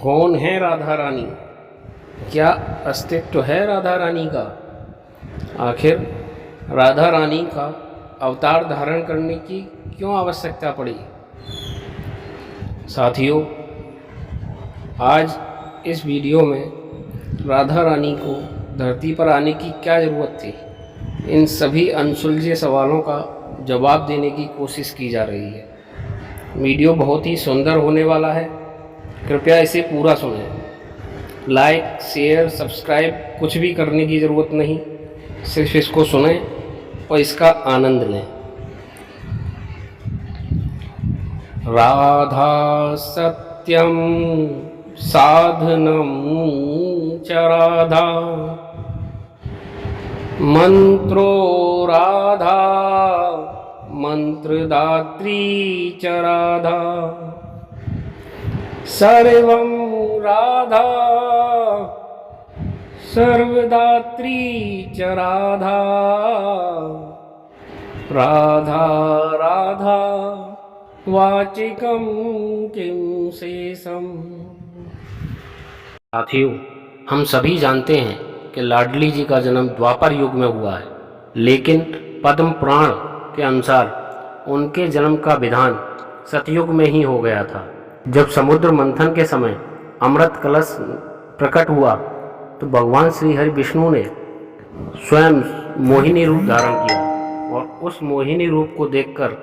कौन है राधा रानी? क्या अस्तित्व है राधा रानी का? आखिर राधा रानी का अवतार धारण करने की क्यों आवश्यकता पड़ी? साथियों, आज इस वीडियो में राधा रानी को धरती पर आने की क्या ज़रूरत थी, इन सभी अनसुलझे सवालों का जवाब देने की कोशिश की जा रही है। वीडियो बहुत ही सुंदर होने वाला है, कृपया इसे पूरा सुनें। लाइक, शेयर, सब्सक्राइब कुछ भी करने की ज़रूरत नहीं, सिर्फ इसको सुनें और इसका आनंद लें। राधा सत्यम साधनम च राधा, मंत्रो राधा मंत्रदात्री च राधा, सर्वं राधा सर्वदात्री च राधा, राधा राधा वाचिकं किं शेषम्। साथियों, हम सभी जानते हैं कि लाडली जी का जन्म द्वापर युग में हुआ है, लेकिन पद्म पुराण के अनुसार उनके जन्म का विधान सतयुग में ही हो गया था। जब समुद्र मंथन के समय अमृत कलश प्रकट हुआ तो भगवान श्री हरि विष्णु ने स्वयं मोहिनी रूप धारण किया और उस मोहिनी रूप को देखकर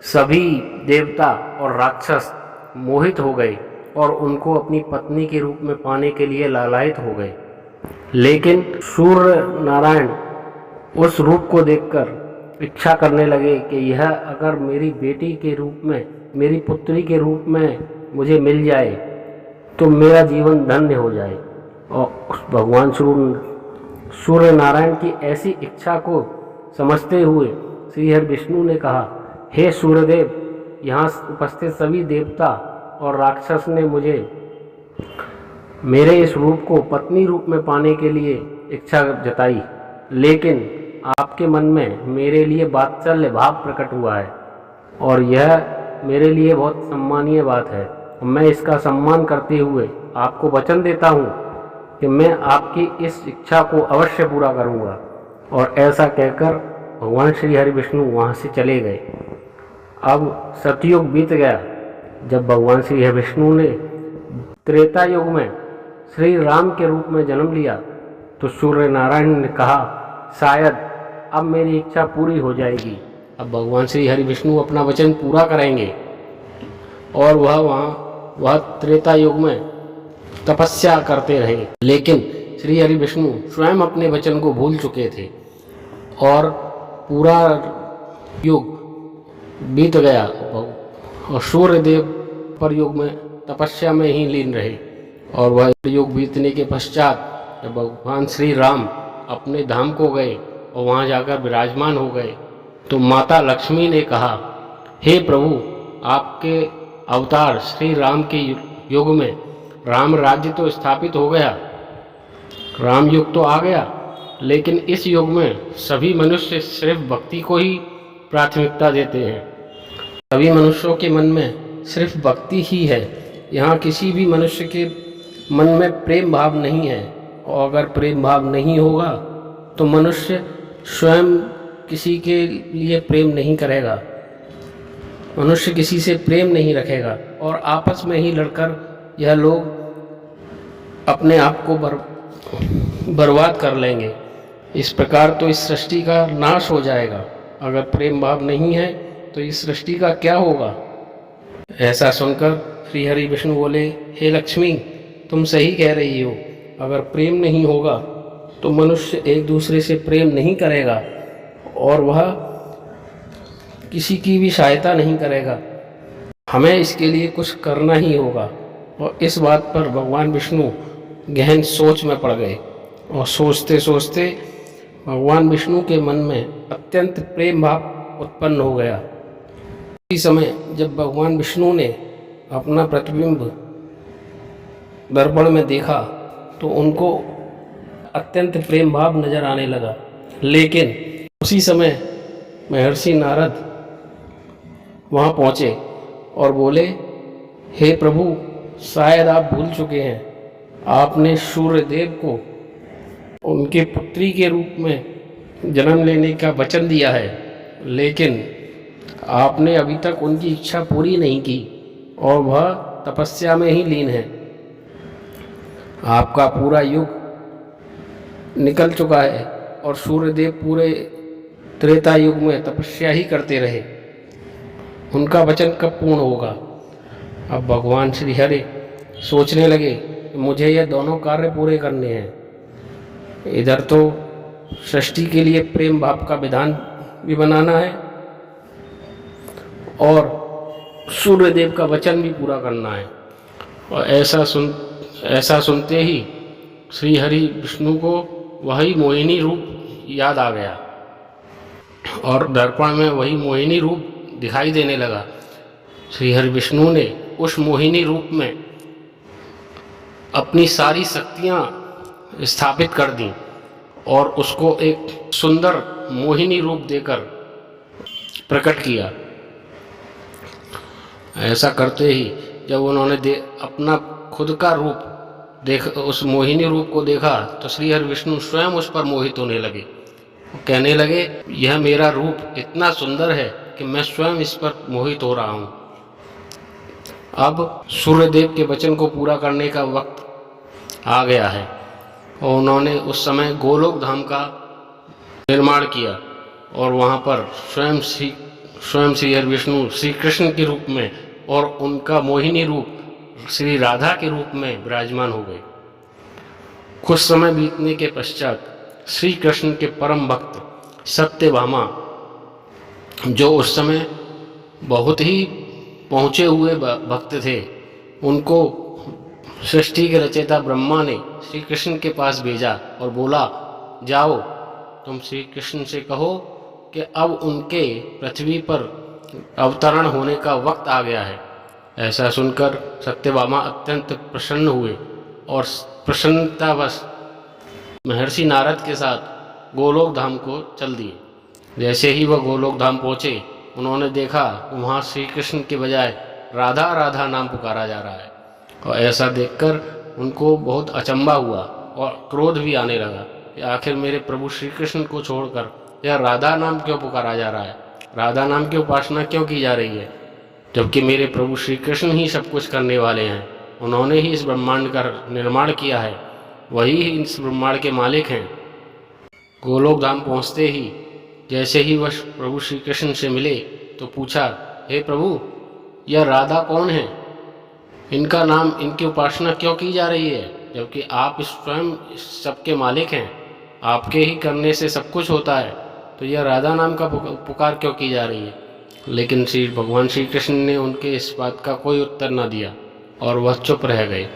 सभी देवता और राक्षस मोहित हो गए और उनको अपनी पत्नी के रूप में पाने के लिए लालायित हो गए। लेकिन सूर्य नारायण उस रूप को देखकर इच्छा करने लगे कि यह अगर मेरी बेटी के रूप में, मेरी पुत्री के रूप में मुझे मिल जाए तो मेरा जीवन धन्य हो जाए। और भगवान सूर्य नारायण की ऐसी इच्छा को समझते हुए श्री हरि विष्णु ने कहा, हे सूर्यदेव, यहाँ उपस्थित सभी देवता और राक्षस ने मुझे मेरे इस रूप को पत्नी रूप में पाने के लिए इच्छा जताई, लेकिन आपके मन में मेरे लिए वात्सल्य भाव प्रकट हुआ है और यह मेरे लिए बहुत सम्मानीय बात है। मैं इसका सम्मान करते हुए आपको वचन देता हूँ कि मैं आपकी इस इच्छा को अवश्य पूरा करूँगा। और ऐसा कहकर भगवान श्री हरि विष्णु वहाँ से चले गए। अब सतयुग बीत गया। जब भगवान श्री हरि विष्णु ने त्रेता युग में श्री राम के रूप में जन्म लिया तो सूर्य नारायण ने कहा, शायद अब मेरी इच्छा पूरी हो जाएगी। अब भगवान श्री हरि विष्णु अपना वचन पूरा करेंगे और वह त्रेता युग में तपस्या करते रहे। लेकिन श्री हरि विष्णु स्वयं अपने वचन को भूल चुके थे और पूरा युग बीत गया और सूर्य देव पर युग में तपस्या में ही लीन रहे। और वह युग बीतने के पश्चात जब भगवान श्री राम अपने धाम को गए और वहाँ जाकर विराजमान हो गए तो माता लक्ष्मी ने कहा, हे प्रभु, आपके अवतार श्री राम के युग में राम राज्य तो स्थापित हो गया, राम युग तो आ गया, लेकिन इस युग में सभी मनुष्य सिर्फ भक्ति को ही प्राथमिकता देते हैं। सभी मनुष्यों के मन में सिर्फ भक्ति ही है। यहाँ किसी भी मनुष्य के मन में प्रेम भाव नहीं है, और अगर प्रेम भाव नहीं होगा तो मनुष्य स्वयं किसी के लिए प्रेम नहीं करेगा, मनुष्य किसी से प्रेम नहीं रखेगा और आपस में ही लड़कर यह लोग अपने आप को बर्बाद कर लेंगे। इस प्रकार तो इस सृष्टि का नाश हो जाएगा। अगर प्रेम भाव नहीं है तो इस सृष्टि का क्या होगा? ऐसा सुनकर श्री हरि विष्णु बोले, हे लक्ष्मी, तुम सही कह रही हो। अगर प्रेम नहीं होगा तो मनुष्य एक दूसरे से प्रेम नहीं करेगा और वह किसी की भी सहायता नहीं करेगा। हमें इसके लिए कुछ करना ही होगा। और इस बात पर भगवान विष्णु गहन सोच में पड़ गए और सोचते सोचते भगवान विष्णु के मन में अत्यंत प्रेम भाव उत्पन्न हो गया। इसी समय जब भगवान विष्णु ने अपना प्रतिबिंब दर्पण में देखा तो उनको अत्यंत प्रेम भाव नजर आने लगा। लेकिन उसी समय महर्षि नारद वहाँ पहुँचे और बोले, हे प्रभु, शायद आप भूल चुके हैं, आपने सूर्यदेव को उनके पुत्री के रूप में जन्म लेने का वचन दिया है, लेकिन आपने अभी तक उनकी इच्छा पूरी नहीं की और वह तपस्या में ही लीन है। आपका पूरा युग निकल चुका है और सूर्यदेव पूरे त्रेता युग में तपस्या ही करते रहे। उनका वचन कब पूर्ण होगा? अब भगवान श्री हरि सोचने लगे कि मुझे ये दोनों कार्य पूरे करने हैं। इधर तो सृष्टि के लिए प्रेम भाव का विधान भी बनाना है और सूर्यदेव का वचन भी पूरा करना है। और ऐसा सुनते ही श्री हरि विष्णु को वही मोहिनी रूप याद आ गया और दर्पण में वही मोहिनी रूप दिखाई देने लगा। श्री हरि विष्णु ने उस मोहिनी रूप में अपनी सारी शक्तियां स्थापित कर दी और उसको एक सुंदर मोहिनी रूप देकर प्रकट किया। ऐसा करते ही जब उन्होंने अपना खुद का रूप उस मोहिनी रूप को देखा तो श्री हरि विष्णु स्वयं उस पर मोहित होने लगे। कहने लगे, यह मेरा रूप इतना सुंदर है कि मैं स्वयं इस पर मोहित हो रहा हूँ। अब सूर्यदेव के वचन को पूरा करने का वक्त आ गया है और उन्होंने उस समय गोलोक धाम का निर्माण किया और वहाँ पर स्वयं श्री हरि विष्णु श्री कृष्ण के रूप में और उनका मोहिनी रूप श्री राधा के रूप में विराजमान हो गए। कुछ समय बीतने के पश्चात श्री कृष्ण के परम भक्त सत्यभामा, जो उस समय बहुत ही पहुँचे हुए भक्त थे, उनको सृष्टि के रचयिता ब्रह्मा ने श्री कृष्ण के पास भेजा और बोला, जाओ तुम श्री कृष्ण से कहो कि अब उनके पृथ्वी पर अवतरण होने का वक्त आ गया है। ऐसा सुनकर सत्यभामा अत्यंत प्रसन्न हुए और प्रसन्नतावश महर्षि नारद के साथ गोलोक धाम को चल दिए। जैसे ही वह गोलोक धाम पहुँचे, उन्होंने देखा वहाँ श्री कृष्ण के बजाय राधा राधा नाम पुकारा जा रहा है और ऐसा देखकर उनको बहुत अचंभा हुआ और क्रोध भी आने लगा कि आखिर मेरे प्रभु श्री कृष्ण को छोड़कर यह राधा नाम क्यों पुकारा जा रहा है, राधा नाम की उपासना क्यों की जा रही है, जबकि मेरे प्रभु श्री कृष्ण ही सब कुछ करने वाले हैं। उन्होंने ही इस ब्रह्मांड का निर्माण किया है, वही इस ब्रह्मांड के मालिक हैं। गोलोक धाम पहुँचते ही जैसे ही वह प्रभु श्री कृष्ण से मिले तो पूछा, हे प्रभु, यह राधा कौन है? इनका नाम, इनकी उपासना क्यों की जा रही है, जबकि आप स्वयं सबके मालिक हैं, आपके ही करने से सब कुछ होता है, तो यह राधा नाम का पुकार क्यों की जा रही है? लेकिन भगवान श्री कृष्ण ने उनके इस बात का कोई उत्तर न दिया और वह चुप रह गए।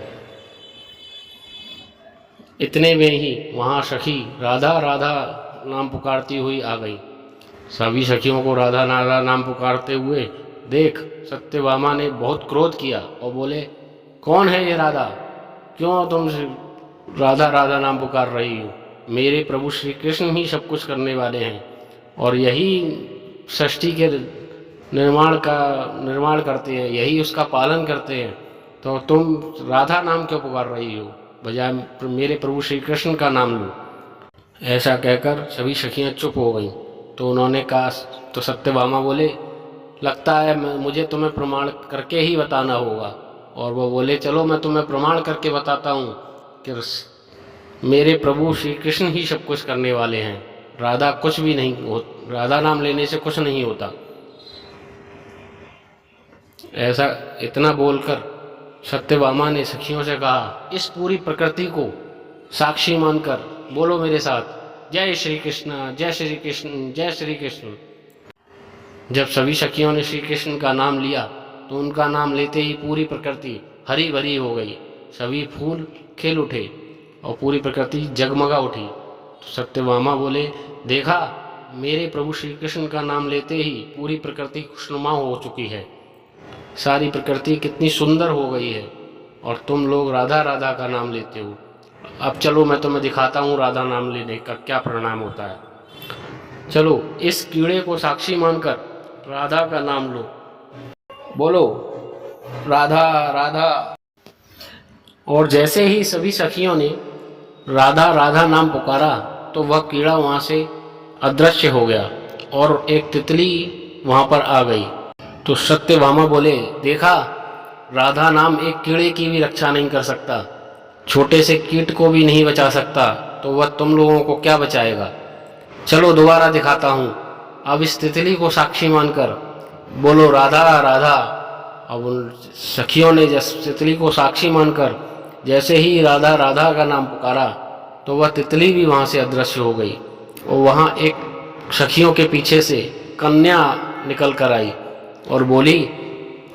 इतने में ही वहाँ सखी राधा राधा नाम पुकारती हुई आ गई। सभी सखियों को राधा राधा नाम पुकारते हुए देख सत्यभामा ने बहुत क्रोध किया और बोले, कौन है ये राधा? क्यों तुम राधा राधा नाम पुकार रही हो? मेरे प्रभु श्री कृष्ण ही सब कुछ करने वाले हैं और यही सृष्टि के निर्माण करते हैं, यही उसका पालन करते हैं, तो तुम राधा नाम क्यों पुकार रही हो, बजाय मेरे प्रभु श्री कृष्ण का नाम लो। ऐसा कहकर सभी सखियां चुप हो गईं। तो उन्होंने कहा, तो सत्यभामा बोले, लगता है मुझे तुम्हें प्रमाण करके ही बताना होगा। और वो बोले, चलो मैं तुम्हें प्रमाण करके बताता हूँ कि मेरे प्रभु श्री कृष्ण ही सब कुछ करने वाले हैं, राधा कुछ भी नहीं हो, राधा नाम लेने से कुछ नहीं होता। ऐसा इतना बोलकर सत्यभामा ने सखियों से कहा, इस पूरी प्रकृति को साक्षी मानकर बोलो मेरे साथ, जय श्री कृष्ण, जय श्री कृष्ण, जय श्री कृष्ण। जब सभी सखियों ने श्री कृष्ण का नाम लिया तो उनका नाम लेते ही पूरी प्रकृति हरी भरी हो गई, सभी फूल खिल उठे और पूरी प्रकृति जगमगा उठी। तो सत्यभामा बोले, देखा, मेरे प्रभु श्री कृष्ण का नाम लेते ही पूरी प्रकृति खुशनुमा हो चुकी है, सारी प्रकृति कितनी सुंदर हो गई है और तुम लोग राधा राधा का नाम लेते हो। अब चलो मैं तुम्हें दिखाता हूँ राधा नाम लेने का क्या परिणाम होता है। चलो इस कीड़े को साक्षी मानकर राधा का नाम लो, बोलो राधा राधा। और जैसे ही सभी सखियों ने राधा राधा नाम पुकारा तो वह कीड़ा वहाँ से अदृश्य हो गया और एक तितली वहाँ पर आ गई। तो सत्यभामा बोले, देखा, राधा नाम एक कीड़े की भी रक्षा नहीं कर सकता, छोटे से कीट को भी नहीं बचा सकता, तो वह तुम लोगों को क्या बचाएगा। चलो दोबारा दिखाता हूँ, अब इस तितली को साक्षी मानकर बोलो राधा राधा। अब उन सखियों ने तितली को साक्षी मानकर जैसे ही राधा राधा का नाम पुकारा तो वह तितली भी वहाँ से अदृश्य हो गई और वहाँ एक सखियों के पीछे से कन्या निकल कर आई और बोली,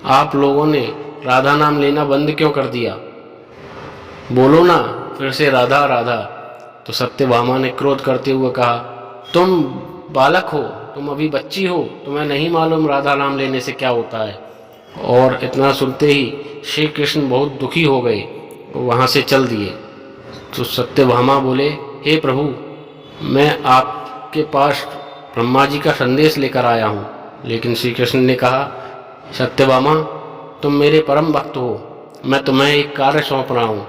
आप लोगों ने राधा नाम लेना बंद क्यों कर दिया, बोलो ना फिर से राधा राधा। तो सत्यभामा ने क्रोध करते हुए कहा, तुम बालक हो, तुम अभी बच्ची हो, तुम्हें नहीं मालूम राधा नाम लेने से क्या होता है। और इतना सुनते ही श्री कृष्ण बहुत दुखी हो गए, वहाँ से चल दिए। तो सत्यभामा बोले, हे प्रभु, मैं आपके पास ब्रह्मा जी का संदेश लेकर आया हूँ। लेकिन श्री कृष्ण ने कहा, सत्यभामा, तुम मेरे परम भक्त हो, मैं तुम्हें एक कार्य सौंप रहा हूँ,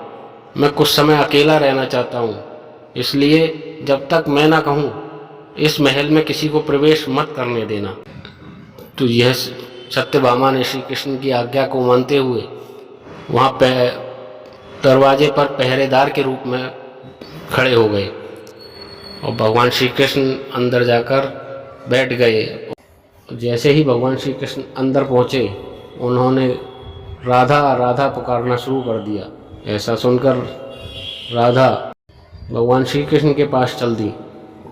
मैं कुछ समय अकेला रहना चाहता हूँ, इसलिए जब तक मैं ना कहूँ इस महल में किसी को प्रवेश मत करने देना। तो यह सत्यभामा ने श्री कृष्ण की आज्ञा को मानते हुए वहाँ दरवाजे पर पहरेदार के रूप में खड़े हो गए और भगवान श्री कृष्ण अंदर जाकर बैठ गए। जैसे ही भगवान श्री कृष्ण अंदर पहुँचे उन्होंने राधा राधा पुकारना शुरू कर दिया। ऐसा सुनकर राधा भगवान श्री कृष्ण के पास चल दी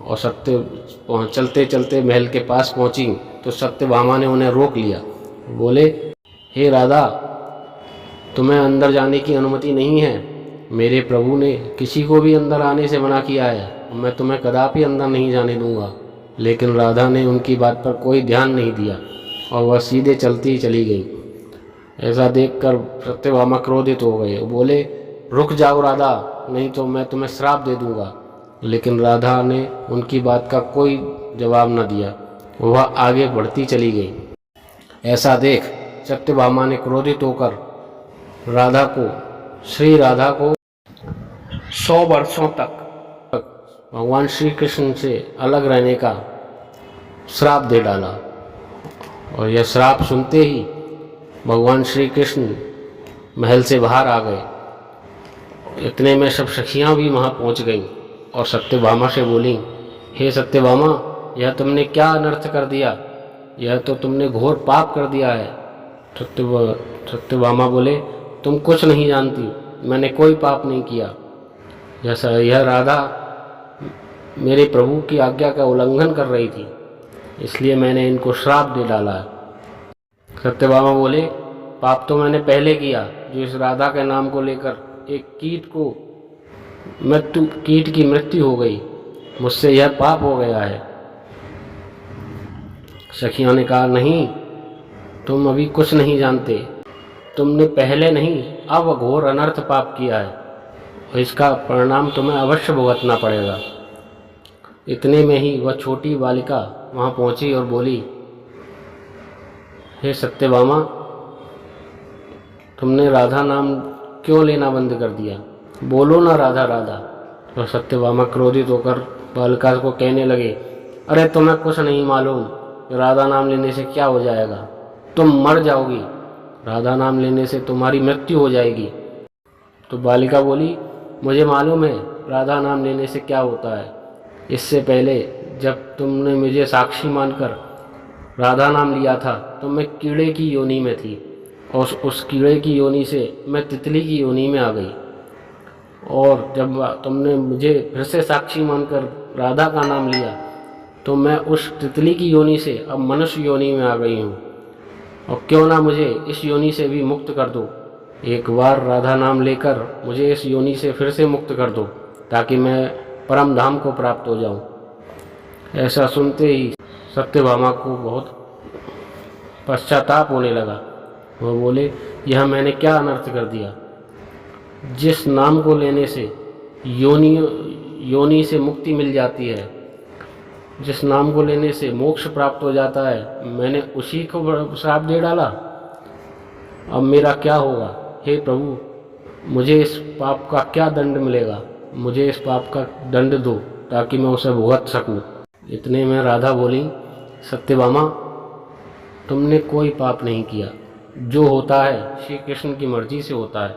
और चलते चलते महल के पास पहुंची तो सत्यभामा ने उन्हें रोक लिया। बोले, हे राधा, तुम्हें अंदर जाने की अनुमति नहीं है, मेरे प्रभु ने किसी को भी अंदर आने से मना किया है, मैं तुम्हें कदापि अंदर नहीं जाने दूंगा। लेकिन राधा ने उनकी बात पर कोई ध्यान नहीं दिया और वह सीधे चलती चली गई। ऐसा देखकर सत्यभामा क्रोधित हो गए, बोले, रुक जाओ राधा, नहीं तो मैं तुम्हें श्राप दे दूंगा। लेकिन राधा ने उनकी बात का कोई जवाब न दिया, वह आगे बढ़ती चली गई। ऐसा देख सत्यभामा ने क्रोधित होकर श्री राधा को 100 वर्षों तक भगवान श्री कृष्ण से अलग रहने का श्राप दे डाला। और यह श्राप सुनते ही भगवान श्री कृष्ण महल से बाहर आ गए। इतने में सब सखियां भी वहां पहुंच गईं और सत्यभामा से बोली, हे सत्यभामा, यह तुमने क्या अनर्थ कर दिया, यह तो तुमने घोर पाप कर दिया है। सत्यभामा बोले, तुम कुछ नहीं जानती, मैंने कोई पाप नहीं किया। यह राधा मेरे प्रभु की आज्ञा का उल्लंघन कर रही थी, इसलिए मैंने इनको श्राप दे डाला है। सत्यभामा बोले, पाप तो मैंने पहले किया, जो इस राधा के नाम को लेकर एक कीट की मृत्यु हो गई, मुझसे यह पाप हो गया है। सखियों ने कहा, नहीं, तुम अभी कुछ नहीं जानते, तुमने पहले नहीं अब घोर अनर्थ पाप किया है और इसका परिणाम तुम्हें अवश्य भुगतना पड़ेगा। इतने में ही वह छोटी बालिका वहाँ पहुँची और बोली, हे सत्यभामा, तुमने राधा नाम क्यों लेना बंद कर दिया, बोलो ना राधा राधा। तो सत्यभामा क्रोधित होकर बालिका को कहने लगे, अरे तुम्हें कुछ नहीं मालूम, राधा नाम लेने से क्या हो जाएगा, तुम मर जाओगी, राधा नाम लेने से तुम्हारी मृत्यु हो जाएगी। तो बालिका बोली, मुझे मालूम है राधा नाम लेने से क्या होता है। इससे पहले जब तुमने मुझे साक्षी मानकर राधा नाम लिया था तो मैं कीड़े की योनि में थी और उस कीड़े की योनि से मैं तितली की योनि में आ गई, और जब तुमने मुझे फिर से साक्षी मानकर राधा का नाम लिया तो मैं उस तितली की योनि से अब मनुष्य योनि में आ गई हूँ, और क्यों ना मुझे इस योनि से भी मुक्त कर दो। एक बार राधा नाम लेकर मुझे इस योनि से फिर से मुक्त कर दो ताकि मैं परम धाम को प्राप्त हो जाऊं। ऐसा सुनते ही सत्यभामा को बहुत पश्चाताप होने लगा। वह बोले, यह मैंने क्या अनर्थ कर दिया, जिस नाम को लेने से योनि से मुक्ति मिल जाती है, जिस नाम को लेने से मोक्ष प्राप्त हो जाता है, मैंने उसी को श्राप दे डाला। अब मेरा क्या होगा। हे प्रभु, मुझे इस पाप का क्या दंड मिलेगा, मुझे इस पाप का दंड दो ताकि मैं उसे भुगत सकूं। इतने में राधा बोली, सत्यभामा तुमने कोई पाप नहीं किया, जो होता है श्री कृष्ण की मर्जी से होता है।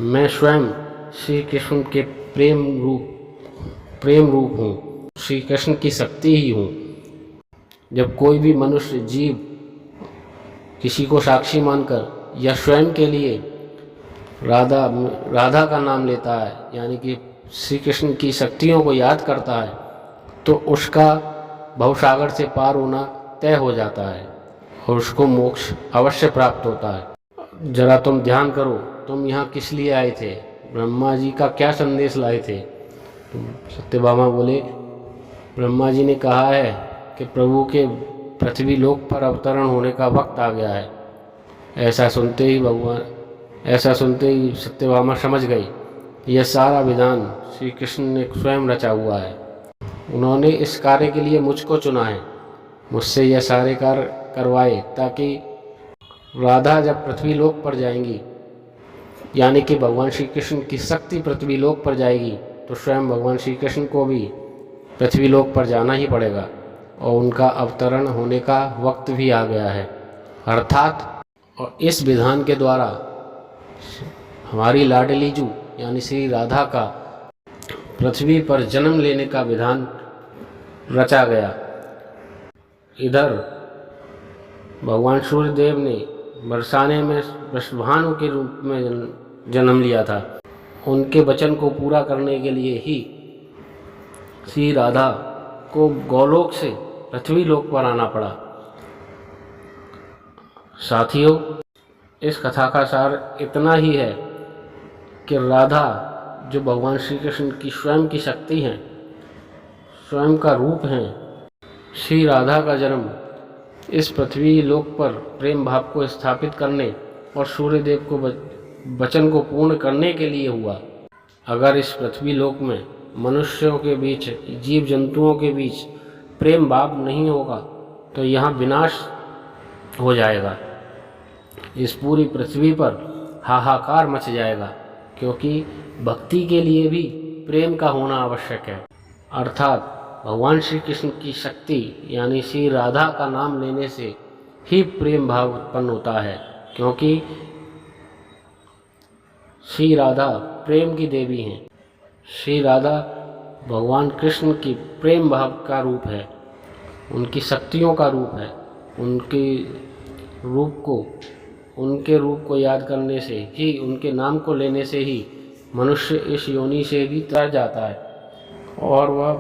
मैं स्वयं श्री कृष्ण के प्रेम रूप हूँ, श्री कृष्ण की शक्ति ही हूँ। जब कोई भी मनुष्य जीव किसी को साक्षी मानकर या स्वयं के लिए राधा का नाम लेता है, यानी कि श्री कृष्ण की शक्तियों को याद करता है, तो उसका भवसागर से पार होना तय हो जाता है और उसको मोक्ष अवश्य प्राप्त होता है। जरा तुम ध्यान करो, तुम यहाँ किस लिए आए थे, ब्रह्मा जी का क्या संदेश लाए थे? सत्यभामा बोले, ब्रह्मा जी ने कहा है कि प्रभु के पृथ्वी लोक पर अवतरण होने का वक्त आ गया है। ऐसा सुनते ही सत्यभामा समझ गई, यह सारा विधान श्री कृष्ण ने स्वयं रचा हुआ है। उन्होंने इस कार्य के लिए मुझको चुना है, मुझसे यह सारे कार्य करवाए ताकि राधा जब पृथ्वी लोक पर जाएंगी, यानी कि भगवान श्री कृष्ण की शक्ति पृथ्वी लोक पर जाएगी, तो स्वयं भगवान श्री कृष्ण को भी पृथ्वी लोक पर जाना ही पड़ेगा और उनका अवतरण होने का वक्त भी आ गया है। अर्थात और इस विधान के द्वारा हमारी लाडली जू यानी श्री राधा का पृथ्वी पर जन्म लेने का विधान रचा गया। इधर भगवान सूर्यदेव ने बरसाने में वृषभानु के रूप में जन्म लिया था। उनके वचन को पूरा करने के लिए ही श्री राधा को गोलोक से पृथ्वी लोक पर आना पड़ा। साथियों, इस कथा का सार इतना ही है कि राधा जो भगवान श्री कृष्ण की स्वयं की शक्ति हैं, स्वयं का रूप हैं, श्री राधा का जन्म इस पृथ्वी लोक पर प्रेम भाव को स्थापित करने और सूर्यदेव को वचन को पूर्ण करने के लिए हुआ। अगर इस पृथ्वी लोक में मनुष्यों के बीच, जीव जंतुओं के बीच प्रेम भाव नहीं होगा तो यहाँ विनाश हो जाएगा। इस पूरी पृथ्वी पर हाहाकार मच जाएगा, क्योंकि भक्ति के लिए भी प्रेम का होना आवश्यक है। अर्थात भगवान श्री कृष्ण की शक्ति यानी श्री राधा का नाम लेने से ही प्रेम भाव उत्पन्न होता है, क्योंकि श्री राधा प्रेम की देवी हैं। श्री राधा भगवान कृष्ण की प्रेम भाव का रूप है, उनकी शक्तियों का रूप है। उनके रूप को याद करने से ही, उनके नाम को लेने से ही मनुष्य इस योनि से भी तर जाता है और वह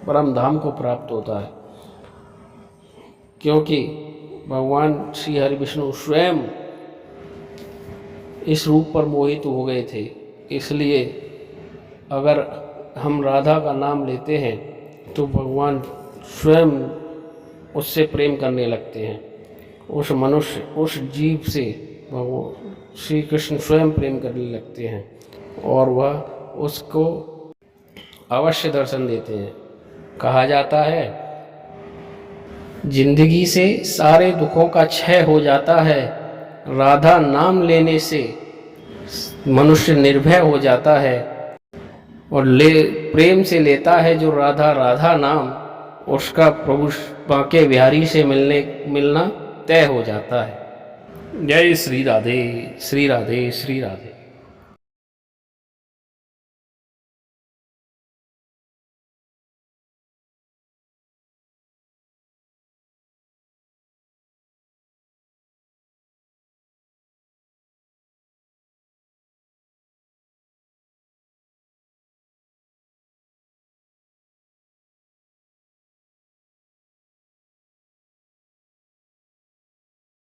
परम धाम को प्राप्त होता है। क्योंकि भगवान श्री हरि विष्णु स्वयं इस रूप पर मोहित हो गए थे। इसलिए अगर हम राधा का नाम लेते हैं तो भगवान स्वयं उससे प्रेम करने लगते हैं। उस मनुष्य, उस जीव से भगवान श्री कृष्ण स्वयं प्रेम करने लगते हैं और वह उसको अवश्य दर्शन देते हैं। कहा जाता है, जिंदगी से सारे दुखों का क्षय हो जाता है, राधा नाम लेने से मनुष्य निर्भय हो जाता है और प्रेम से लेता है जो राधा राधा नाम, उसका प्रभु बांके बिहारी से मिलना तय हो जाता है। जय श्री राधे, श्री राधे, श्री राधे।